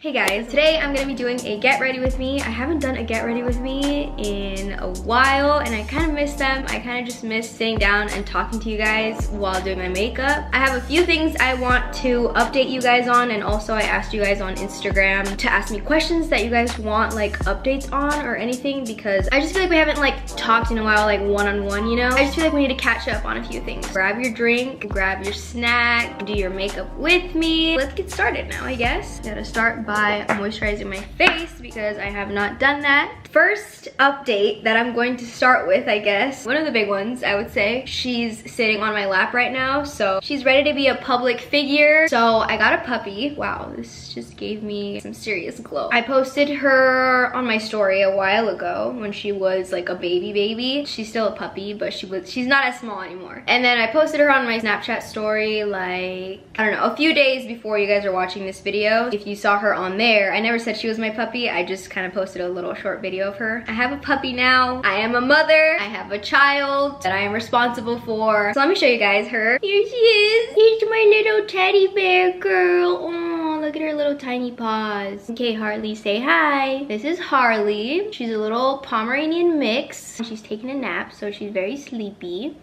Hey guys, today I'm gonna be doing a get ready with me. I haven't done a get ready with me in a while and I kind of miss them. I kind of just miss sitting down and talking to you guys while doing my makeup. I have a few things I want to update you guys on, and also I asked you guys on Instagram to ask me questions that you guys want like updates on or anything, because I just feel like we haven't like talked in a while, like one-on-one, you know? I just feel like we need to catch up on a few things. Grab your drink, grab your snack, do your makeup with me. Let's get started now, I guess. Gotta start by moisturizing my face because I have not done that. First update that I'm going to start with, I guess, one of the big ones, I would say. She's sitting on my lap right now, so she's ready to be a public figure. So I got a puppy. Wow, this just gave me some serious glow. I posted her on my story a while ago when she was like a baby. She's still a puppy, but she's not as small anymore. And then I posted her on my Snapchat story like, I don't know, a few days before you guys are watching this video. If you saw her on there, I never said she was my puppy. I just kind of posted a little short video of her. I have a puppy now. I am a mother. I have a child that I am responsible for. So let me show you guys her. Here she is. Here's my little teddy bear girl. Oh, look at her little tiny paws. Okay, Harley, say hi. This is Harley. She's a little Pomeranian mix. She's taking a nap, so she's very sleepy.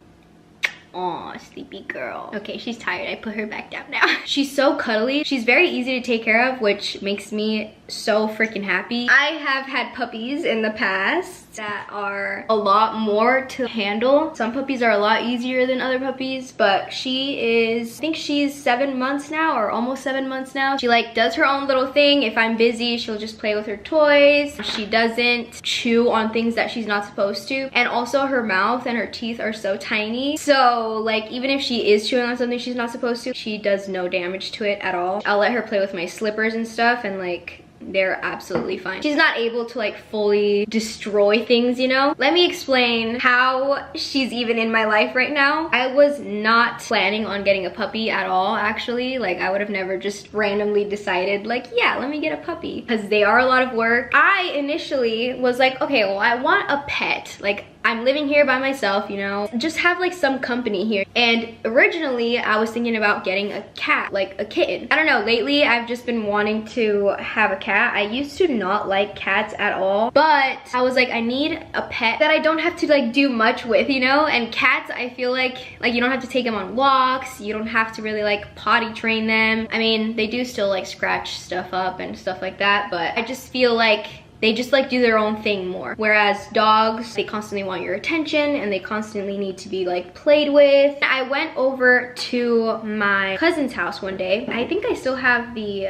Aw, sleepy girl. Okay, she's tired. I put her back down now. She's so cuddly. She's very easy to take care of, which makes me so freaking happy. I have had puppies in the past that are a lot more to handle. Some puppies are a lot easier than other puppies, but she is, I think she's 7 months now, or almost 7 months now. She like does her own little thing. If I'm busy, she'll just play with her toys. She doesn't chew on things that she's not supposed to. And also her mouth and her teeth are so tiny. So like even if she is chewing on something she's not supposed to, she does no damage to it at all. I'll let her play with my slippers and stuff, and like they're absolutely fine. She's not able to like fully destroy things, you know? Let me explain how she's even in my life right now. I was not planning on getting a puppy at all, actually. Like I would have never just randomly decided like, yeah, let me get a puppy, because they are a lot of work. I initially was like, okay, well, I want a pet. Like I'm living here by myself, you know, just have like some company here. And originally I was thinking about getting a cat, like a kitten. I don't know, lately I've just been wanting to have a cat. I used to not like cats at all, but I was like, I need a pet that I don't have to like do much with, you know? And cats, I feel like you don't have to take them on walks. You don't have to really like potty train them. I mean, they do still like scratch stuff up and stuff like that, but I just feel like they just like do their own thing more. Whereas dogs, they constantly want your attention and they constantly need to be like played with. I went over to my cousin's house one day. I think I still have the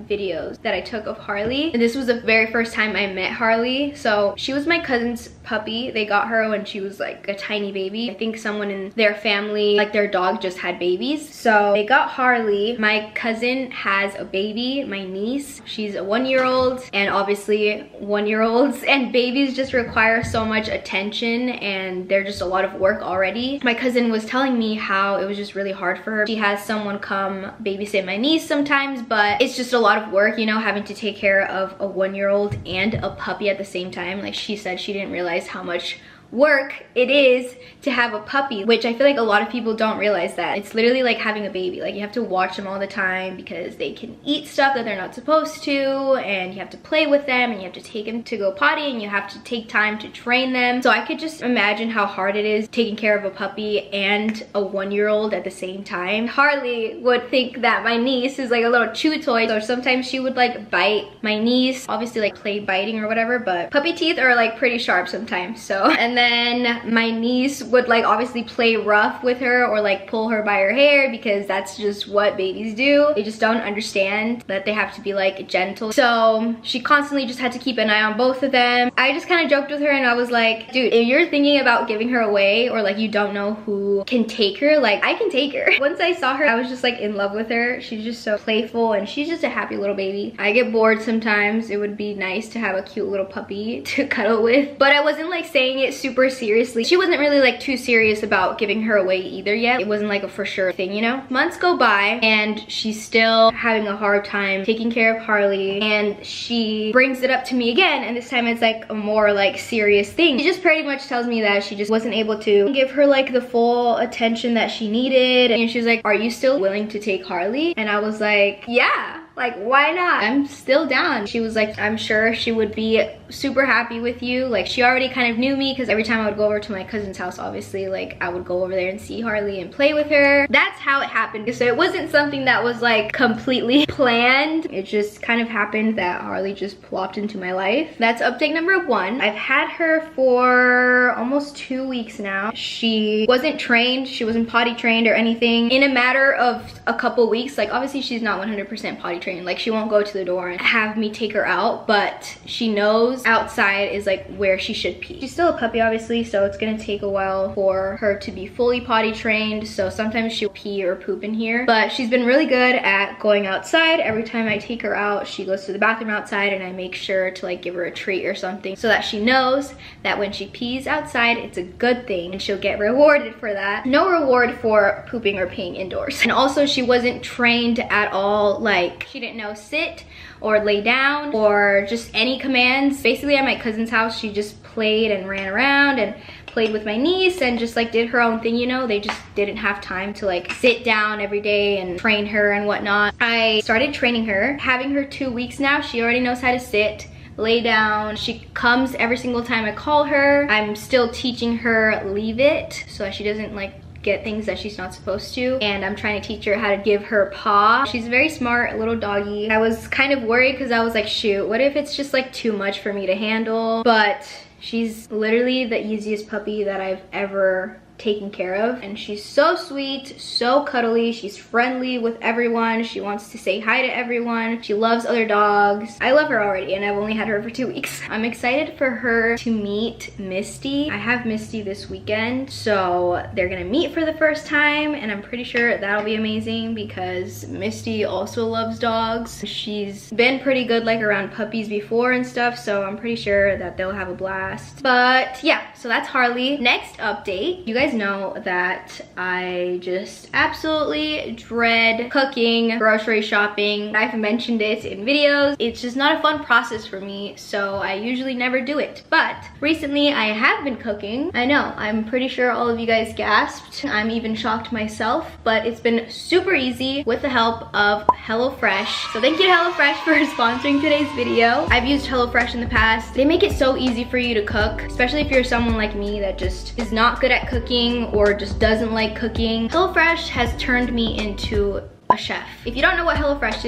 videos that I took of Harley. And this was the very first time I met Harley. So she was my cousin's puppy. They got her when she was like a tiny baby. I think someone in their family, like their dog just had babies. So they got Harley. My cousin has a baby, my niece. She's a 1-year-old, and obviously 1-year-olds and babies just require so much attention and they're just a lot of work already. My cousin was telling me how it was just really hard for her. She has someone come babysit my niece sometimes, but it's just a lot of work, you know, having to take care of a 1-year-old and a puppy at the same time. Like she said, she didn't realize how much work it is to have a puppy, which I feel like a lot of people don't realize that. It's literally like having a baby. Like you have to watch them all the time because they can eat stuff that they're not supposed to, and you have to play with them, and you have to take them to go potty, and you have to take time to train them. So I could just imagine how hard it is taking care of a puppy and a 1-year-old at the same time. Harley would think that my niece is like a little chew toy, so sometimes she would like bite my niece, obviously like play biting or whatever, but puppy teeth are like pretty sharp sometimes. So and then my niece would like obviously play rough with her or like pull her by her hair, because that's just what babies do. They just don't understand that they have to be like gentle. So she constantly just had to keep an eye on both of them. I just kind of joked with her and I was like, dude, if you're thinking about giving her away, or like you don't know who can take her, like I can take her. Once I saw her, I was just like in love with her. She's just so playful and she's just a happy little baby. I get bored sometimes. It would be nice to have a cute little puppy to cuddle with, but I wasn't like saying it super seriously. She wasn't really like too serious about giving her away either yet. It wasn't like a for sure thing, you know? Months go by and she's still having a hard time taking care of Harley, and she brings it up to me again, and this time it's like a more like serious thing. She just pretty much tells me that she just wasn't able to give her like the full attention that she needed, and she's like, are you still willing to take Harley? And I was like, yeah. Like, why not? I'm still down. She was like, I'm sure she would be super happy with you. Like, she already kind of knew me because every time I would go over to my cousin's house, obviously, like, I would go over there and see Harley and play with her. That's how it happened. So it wasn't something that was like completely planned. It just kind of happened that Harley just plopped into my life. That's update number 1. I've had her for almost 2 weeks now. She wasn't trained. She wasn't potty trained or anything. In a matter of a couple weeks, like, obviously she's not 100% potty trained. Like, she won't go to the door and have me take her out, but she knows outside is like where she should pee. She's still a puppy, obviously, so it's gonna take a while for her to be fully potty trained. So sometimes she'll pee or poop in here, but she's been really good at going outside. Every time I take her out, she goes to the bathroom outside, and I make sure to like give her a treat or something so that she knows that when she pees outside, it's a good thing and she'll get rewarded for that. No reward for pooping or peeing indoors. And also, she wasn't trained at all. Like, she didn't know sit or lay down or just any commands. Basically, at my cousin's house, she just played and ran around and played with my niece and just like did her own thing, you know. They just didn't have time to like sit down every day and train her and whatnot. I started training her. Having her 2 weeks now, she already knows how to sit, lay down. She comes every single time I call her. I'm still teaching her leave it so that she doesn't like get things that she's not supposed to, and I'm trying to teach her how to give her paw. She's a very smart little doggy. I was kind of worried because I was like, shoot, what if it's just like too much for me to handle? But she's literally the easiest puppy that I've ever taken care of, and she's so sweet, so cuddly. She's friendly with everyone. She wants to say hi to everyone. She loves other dogs. I love her already, and I've only had her for 2 weeks. I'm excited for her to meet Misty. I have Misty this weekend, so they're gonna meet for the first time, and I'm pretty sure that'll be amazing because Misty also loves dogs. She's been pretty good like around puppies before and stuff, so I'm pretty sure that they'll have a blast. But yeah, so that's Harley. Next update, you guys know that I just absolutely dread cooking, grocery shopping. I've mentioned it in videos. It's just not a fun process for me, so I usually never do it. But recently I have been cooking. I know, I'm pretty sure all of you guys gasped. I'm even shocked myself, but it's been super easy with the help of HelloFresh. So thank you to HelloFresh for sponsoring today's video. I've used HelloFresh in the past. They make it so easy for you to cook, especially if you're someone like me that just is not good at cooking or just doesn't like cooking. HelloFresh has turned me into a chef. If you don't know what HelloFresh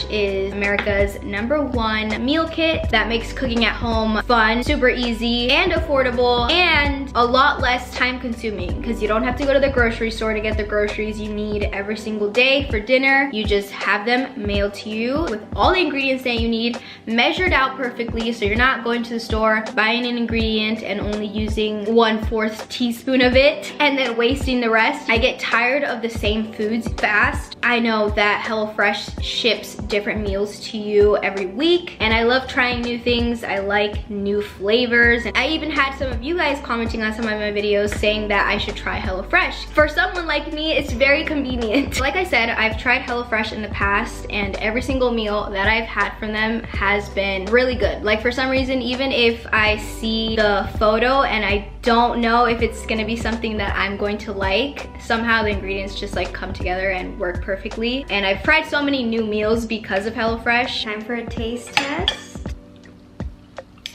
is America's #1 meal kit that makes cooking at home fun, super easy, and affordable, and a lot less time consuming because you don't have to go to the grocery store to get the groceries you need every single day for dinner. You just have them mailed to you with all the ingredients that you need, measured out perfectly, so you're not going to the store, buying an ingredient and only using 1/4 teaspoon of it and then wasting the rest. I get tired of the same foods fast. I know that HelloFresh ships different meals to you every week, and I love trying new things. I like new flavors, and I even had some of you guys commenting on some of my videos saying that I should try HelloFresh. For someone like me, it's very convenient. Like I said, I've tried HelloFresh in the past, and every single meal that I've had from them has been really good. Like, for some reason, even if I see the photo and I don't know if it's gonna be something that I'm going to like, somehow the ingredients just like come together and work perfectly. And I've tried so many new meals because of HelloFresh. Time for a taste test.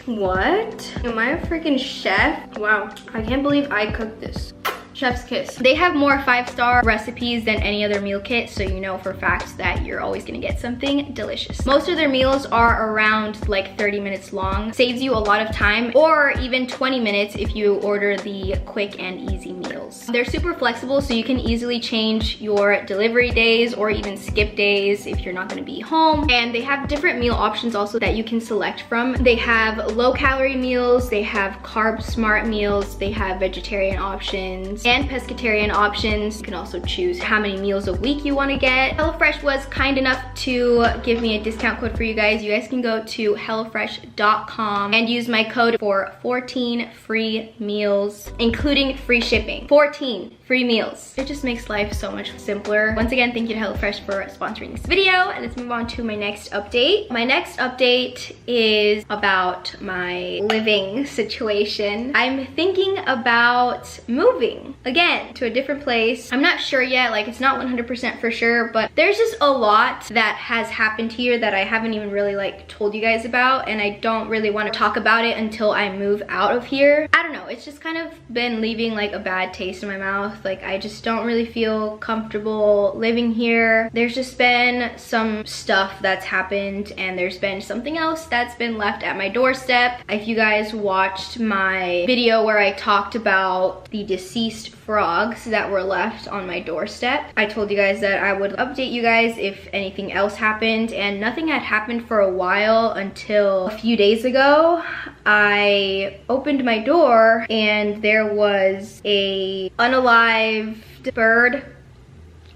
What? Am I a freaking chef? Wow, I can't believe I cooked this. Chef's kiss. They have more 5-star recipes than any other meal kit, so you know for facts that you're always gonna get something delicious. Most of their meals are around like 30 minutes long. Saves you a lot of time, or even 20 minutes if you order the quick and easy meals. They're super flexible, so you can easily change your delivery days or even skip days if you're not gonna be home. And they have different meal options also that you can select from. They have low-calorie meals, they have carb-smart meals, they have vegetarian options, and pescatarian options. You can also choose how many meals a week you want to get. HelloFresh was kind enough to give me a discount code for you guys. You guys can go to HelloFresh.com and use my code for 14 free meals, including free shipping. 14 free meals. It just makes life so much simpler. Once again, thank you to HelloFresh for sponsoring this video. And let's move on to my next update. My next update is about my living situation. I'm thinking about moving again to a different place. I'm not sure yet, like it's not 100% for sure, but there's just a lot that has happened here that I haven't even really like told you guys about, and I don't really want to talk about it until I move out of here. I don't know, it's just kind of been leaving like a bad taste in my mouth. Like I just don't really feel comfortable living here. There's just been some stuff that's happened, and there's been something else that's been left at my doorstep. If you guys watched my video where I talked about the deceased frogs that were left on my doorstep, I told you guys that I would update you guys if anything else happened, and nothing had happened for a while until a few days ago. I opened my door and there was a unalived bird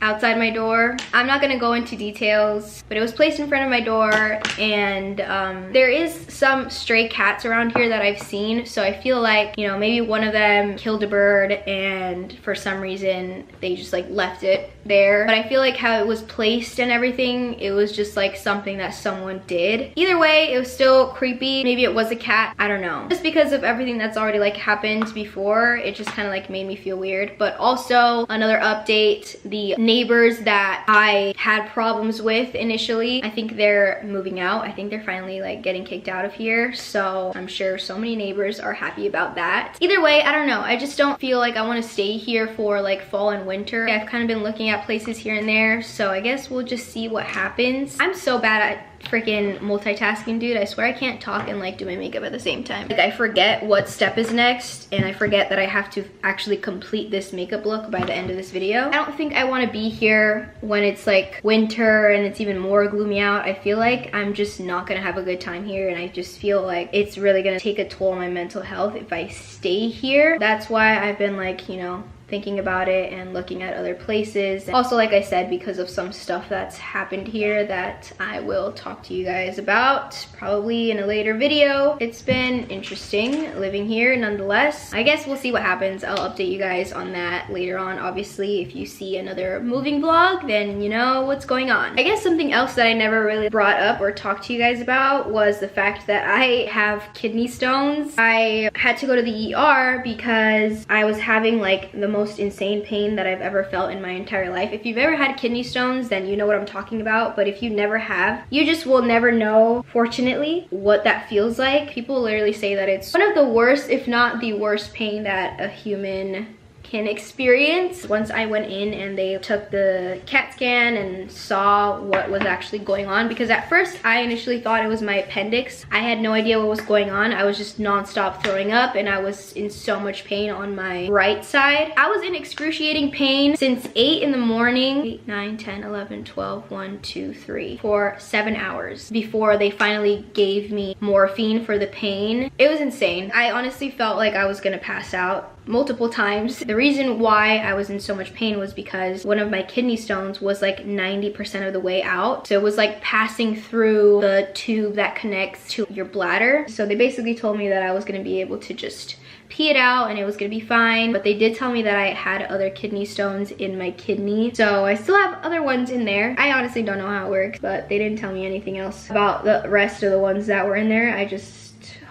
outside my door. I'm not gonna go into details, but it was placed in front of my door, and there is some stray cats around here that I've seen, so I feel like, you know, maybe one of them killed a bird and for some reason they just like left it there. But I feel like how it was placed and everything, it was just like something that someone did. Either way, it was still creepy. Maybe it was a cat, I don't know. Just because of everything that's already like happened before, it just kind of like made me feel weird. But also another update, the neighbors that I had problems with initially, I think they're moving out. I think they're finally like getting kicked out of here, so I'm sure so many neighbors are happy about that. Either way, I don't know, I just don't feel like I want to stay here for like fall and winter. I've kind of been looking at places here and there, so I guess we'll just see what happens. I'm so bad at freaking multitasking, dude. I swear I can't talk and like do my makeup at the same time. Like I forget what step is next, and I forget that I have to actually complete this makeup look by the end of this video. I don't think I want to be here when it's like winter and it's even more gloomy out. I feel like I'm just not gonna have a good time here, and I just feel like it's really gonna take a toll on my mental health if I stay here. That's why I've been like, you know, thinking about it and looking at other places. Also, like I said, because of some stuff that's happened here that I will talk to you guys about probably in a later video. It's been interesting living here nonetheless. I guess we'll see what happens. I'll update you guys on that later on. Obviously, if you see another moving vlog, then you know what's going on. I guess something else that I never really brought up or talked to you guys about was the fact that I have kidney stones. I had to go to the ER because I was having like the most insane pain that I've ever felt in my entire life. If you've ever had kidney stones, then you know what I'm talking about, but if you never have, you just will never know, fortunately, what that feels like. People literally say that it's one of the worst, if not the worst pain that a human can experience. Once I went in and they took the CAT scan and saw what was actually going on, because at first I initially thought it was my appendix. I had no idea what was going on. I was just non-stop throwing up and I was in so much pain on my right side. I was in excruciating pain since 8 in the morning, 8, 9, 10, 11, 12, 1, 2, 3, for 7 hours before they finally gave me morphine for the pain. It was insane. I honestly felt like I was gonna pass out multiple times. The reason why I was in so much pain was because one of my kidney stones was like 90% of the way out. So it was like passing through the tube that connects to your bladder. So they basically told me that I was gonna be able to just pee it out and it was gonna be fine. But they did tell me that I had other kidney stones in my kidney. So I still have other ones in there. I honestly don't know how it works, but they didn't tell me anything else about the rest of the ones that were in there. I just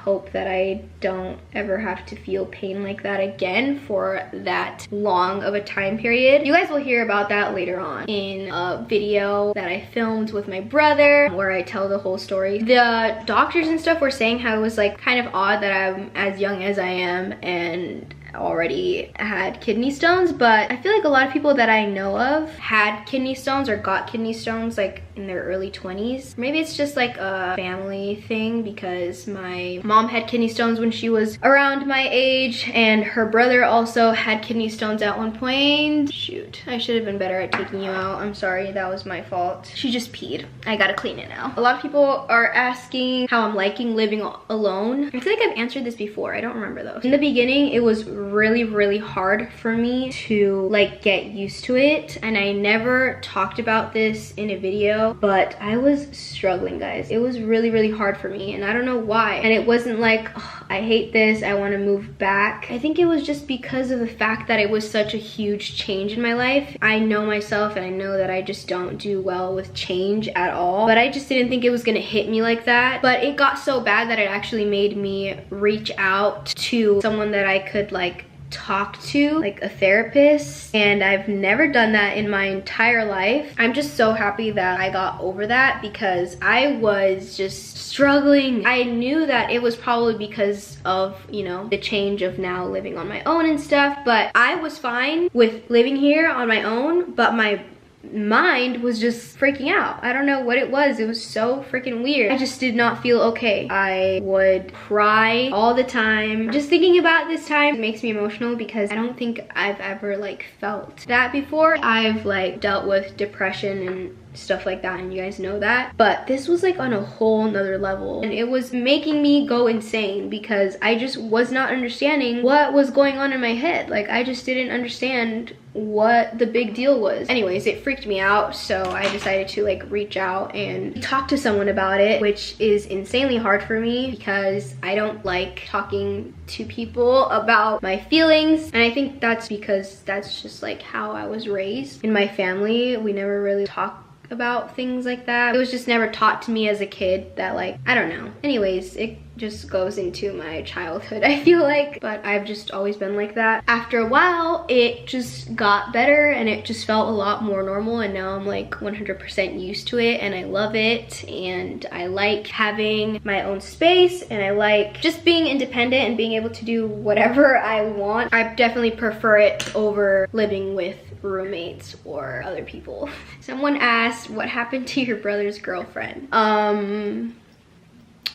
hope that I don't ever have to feel pain like that again for that long of a time period. You guys will hear about that later on in a video that I filmed with my brother where I tell the whole story. The doctors and stuff were saying how it was like kind of odd that I'm as young as I am and already had kidney stones, but I feel like a lot of people that I know of had kidney stones or got kidney stones like in their early 20s. Maybe it's just like a family thing, because my mom had kidney stones when she was around my age, and her brother also had kidney stones at one point. Shoot, I should have been better at taking you out. I'm sorry, that was my fault. She just peed. I gotta clean it now. A lot of people are asking how I'm liking living alone. I feel like I've answered this before. I don't remember though. In the beginning, it was really hard for me to like get used to it, and I never talked about this in a video video, but I was struggling, guys. It was really, really hard for me, and I don't know why. And it wasn't like, oh, I hate this, I want to move back. I think it was just because of the fact that it was such a huge change in my life. I know myself, and I know that I just don't do well with change at all, but I just didn't think it was gonna hit me like that. But it got so bad that it actually made me reach out to someone that I could like talk to, like a therapist, and I've never done that in my entire life. I'm just so happy that I got over that, because I was just struggling. I knew that it was probably because of, you know, the change of now living on my own and stuff, but I was fine with living here on my own, but my mind was just freaking out. I don't know what it was. It was so freaking weird. I just did not feel okay. I would cry all the time. Just thinking about this time makes me emotional, because I don't think I've ever like felt that before. I've like dealt with depression and stuff like that, and you guys know that, but this was like on a whole nother level, and it was making me go insane because I just was not understanding what was going on in my head. Like, I just didn't understand what the big deal was. Anyways, it freaked me out, so I decided to like reach out and talk to someone about it, which is insanely hard for me because I don't like talking to people about my feelings, and I think that's because that's just like how I was raised. In my family, we never really talked about things like that. It was just never taught to me as a kid that, like, I don't know. Anyways, it just goes into my childhood, I feel like, but I've just always been like that. After a while, it just got better and it just felt a lot more normal, and now I'm like 100% used to it, and I love it, and I like having my own space, and I like just being independent and being able to do whatever I want. I definitely prefer it over living with roommates or other people. Someone asked, what happened to your brother's girlfriend?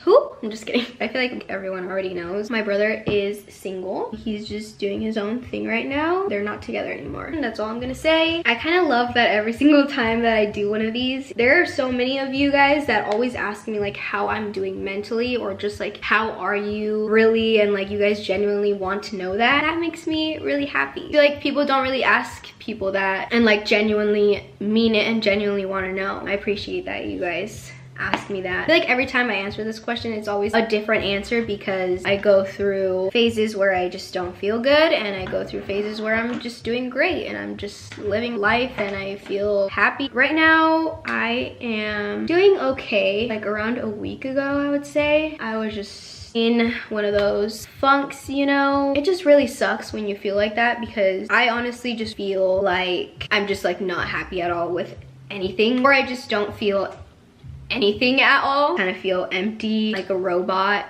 Who? I'm just kidding. I feel like everyone already knows. My brother is single. He's just doing his own thing right now. They're not together anymore. And that's all I'm gonna say. I kind of love that every single time that I do one of these, there are so many of you guys that always ask me like how I'm doing mentally, or just like how are you really, and like you guys genuinely want to know that. That makes me really happy. I feel like people don't really ask people that and like genuinely mean it and genuinely want to know. I appreciate that you guys ask me that. I feel like every time I answer this question, it's always a different answer, because I go through phases where I just don't feel good, and I go through phases where I'm just doing great and I'm just living life and I feel happy. Right now, I am doing okay. Like around a week ago, I would say, I was just in one of those funks, you know. It just really sucks when you feel like that, because I honestly just feel like I'm just like not happy at all with anything, or I just don't feel anything at all. Kind of feel empty, like a robot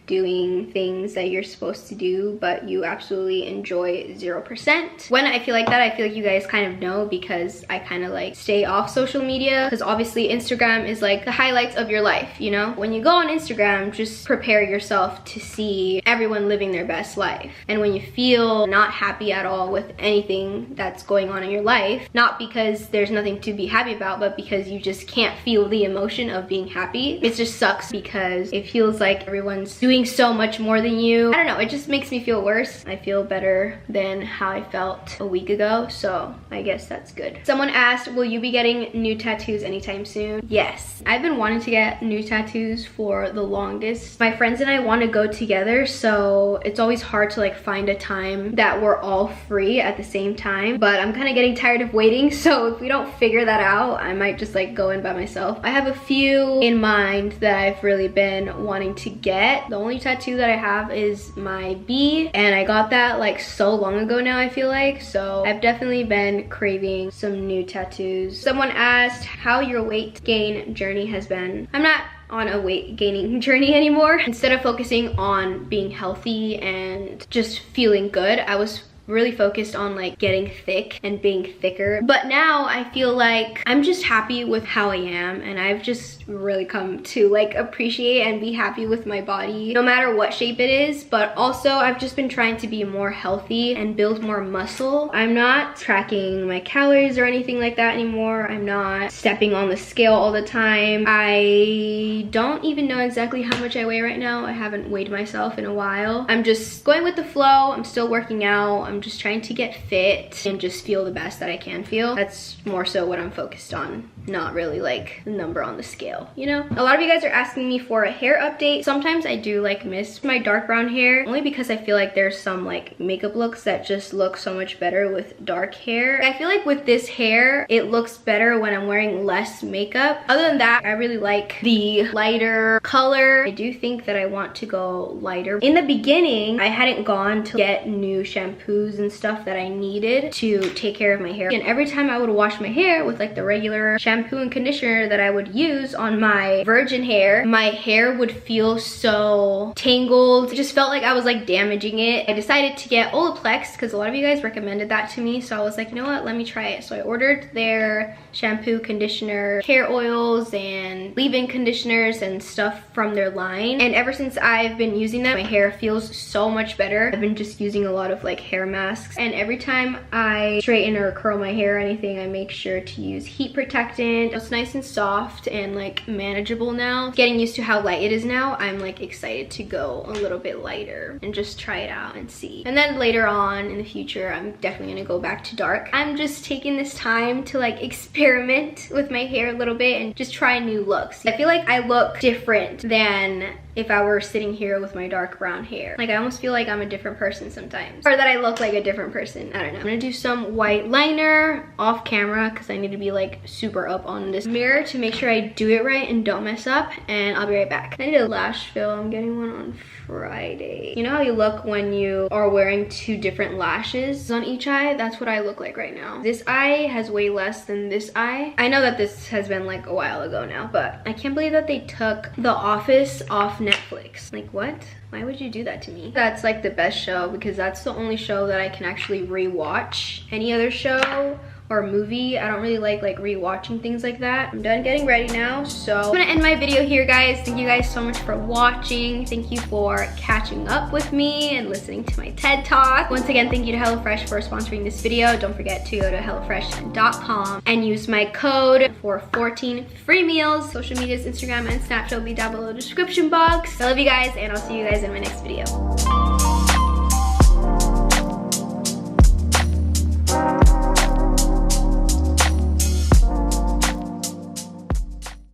doing things that you're supposed to do, but you absolutely enjoy 0%. When I feel like that, I feel like you guys kind of know, because I kind of like stay off social media, because obviously Instagram is like the highlights of your life, you know? When you go on Instagram, just prepare yourself to see everyone living their best life. And when you feel not happy at all with anything that's going on in your life, not because there's nothing to be happy about, but because you just can't feel the emotion of being happy, it just sucks, because it feels like everyone's doing so much more than you. I don't know, it just makes me feel worse. I feel better than how I felt a week ago, so I guess that's good. Someone asked, will you be getting new tattoos anytime soon? Yes. I've been wanting to get new tattoos for the longest. My friends and I want to go together, so it's always hard to like find a time that we're all free at the same time, but I'm kind of getting tired of waiting, so if we don't figure that out, I might just like go in by myself. I have a few in mind that I've really been wanting to get. The only tattoo that I have is my bee, and I got that like so long ago now, I feel like, so I've definitely been craving some new tattoos. Someone asked how your weight gain journey has been. I'm not on a weight gaining journey anymore. Instead of focusing on being healthy and just feeling good, I was really focused on like getting thick and being thicker. But now I feel like I'm just happy with how I am, and I've just really come to like appreciate and be happy with my body no matter what shape it is. But also I've just been trying to be more healthy and build more muscle. I'm not tracking my calories or anything like that anymore. I'm not stepping on the scale all the time. I don't even know exactly how much I weigh right now. I haven't weighed myself in a while. I'm just going with the flow. I'm still working out. I'm just trying to get fit and just feel the best that I can feel. That's more so what I'm focused on not really like the number on the scale, you know? A lot of you guys are asking me for a hair update. Sometimes I do like miss my dark brown hair, only because I feel like there's some like makeup looks that just look so much better with dark hair. I feel like with this hair, it looks better when I'm wearing less makeup. Other than that, I really like the lighter color. I do think that I want to go lighter. In the beginning, I hadn't gone to get new shampoos and stuff that I needed to take care of my hair. And every time I would wash my hair with like the regular shampoo and conditioner that I would use on my virgin hair, my hair would feel so tangled. It just felt like I was like damaging it. I decided to get Olaplex because a lot of you guys recommended that to me. So I was like, you know what, let me try it. So I ordered their shampoo, conditioner, hair oils, and leave-in conditioners and stuff from their line. And ever since I've been using them, my hair feels so much better. I've been just using a lot of like hair masks. And every time I straighten or curl my hair or anything, I make sure to use heat protectant. It's nice and soft and like manageable now. Getting used to how light it is now, I'm like excited to go a little bit lighter and just try it out and see. And then later on in the future, I'm definitely gonna go back to dark. I'm just taking this time to like experiment with my hair a little bit and just try new looks. I feel like I look different than if I were sitting here with my dark brown hair. Like I almost feel like I'm a different person sometimes, or that I look like a different person. I don't know. I'm gonna do some white liner off camera because I need to be like super up on this mirror to make sure I do it right and don't mess up, and I'll be right back. I need a lash fill. I'm getting one on Friday. You know how you look when you are wearing two different lashes on each eye? That's what I look like right now. This eye has way less than this eye. I know that this has been like a while ago now, but I can't believe that they took The Office off Netflix. Like what? Why would you do that to me? That's like the best show because that's the only show that I can actually rewatch. Any other show or movie, I don't really like rewatching things like that. I'm done getting ready now, so I'm gonna end my video here, guys. Thank you guys so much for watching. Thank you for catching up with me and listening to my TED Talk. Once again, thank you to HelloFresh for sponsoring this video. Don't forget to go to hellofresh.com and use my code for 14 free meals. Social medias, Instagram and Snapchat will be down below in the description box. I love you guys, and I'll see you guys in my next video.